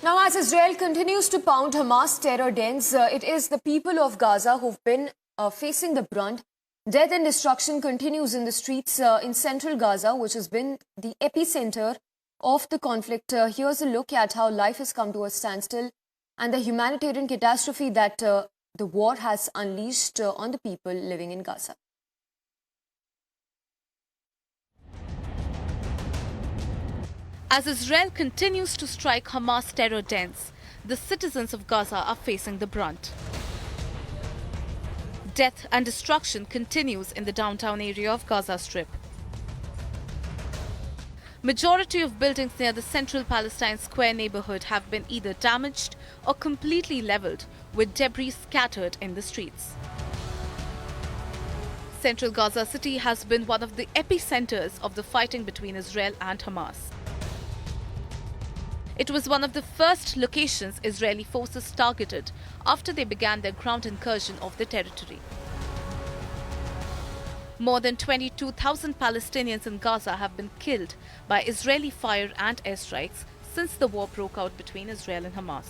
Now, as Israel continues to pound Hamas terror dens, it is the people of Gaza who've been facing the brunt. Death and destruction continues in the streets in Central Gaza, which has been the epicenter of the conflict. Here's a look at how life has come to a standstill and the humanitarian catastrophe that the war has unleashed on the people living in Gaza. As Israel continues to strike Hamas terror dens, the citizens of Gaza are facing the brunt. Death and destruction continues in the downtown area of Gaza Strip. Majority of buildings near the Central Palestine Square neighborhood have been either damaged or completely leveled, with debris scattered in the streets. Central Gaza City has been one of the epicenters of the fighting between Israel and Hamas. It was one of the first locations Israeli forces targeted after they began their ground incursion of the territory. More than 22,000 Palestinians in Gaza have been killed by Israeli fire and airstrikes since the war broke out between Israel and Hamas.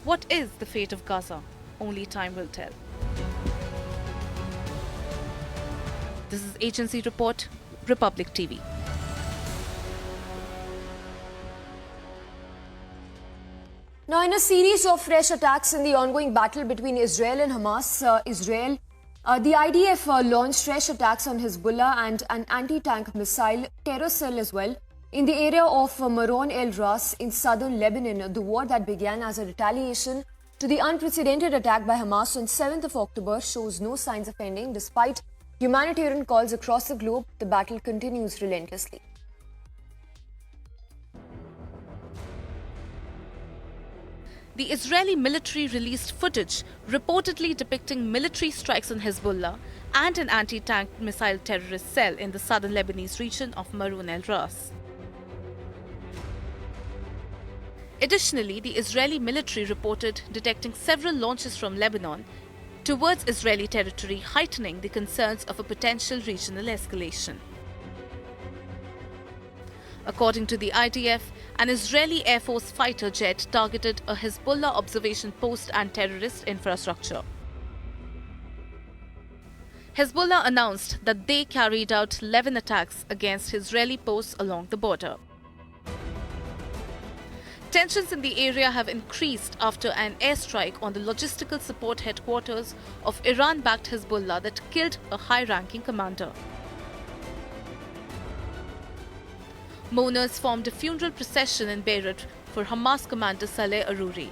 What is the fate of Gaza? Only time will tell. This is Agency Report, Republic TV. Now, in a series of fresh attacks in the ongoing battle between Israel and Hamas, the IDF launched fresh attacks on Hezbollah and an anti-tank missile terror cell as well in the area of Maron el-Ras in southern Lebanon, the war that began as a retaliation to the unprecedented attack by Hamas on 7th of October shows no signs of ending. Despite humanitarian calls across the globe, the battle continues relentlessly. The Israeli military released footage reportedly depicting military strikes on Hezbollah and an anti-tank missile terrorist cell in the southern Lebanese region of Maroun el-Ras. Additionally, the Israeli military reported detecting several launches from Lebanon towards Israeli territory, heightening the concerns of a potential regional escalation. According to the IDF, an Israeli Air Force fighter jet targeted a Hezbollah observation post and terrorist infrastructure. Hezbollah announced that they carried out 11 attacks against Israeli posts along the border. Tensions in the area have increased after an airstrike on the logistical support headquarters of Iran-backed Hezbollah that killed a high-ranking commander. Mourners formed a funeral procession in Beirut for Hamas commander Saleh Aruri.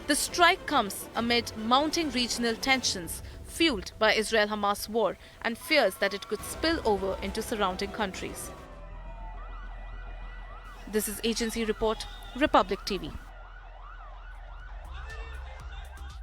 The strike comes amid mounting regional tensions fueled by Israel-Hamas war and fears that it could spill over into surrounding countries. This is Agency Report, Republic TV.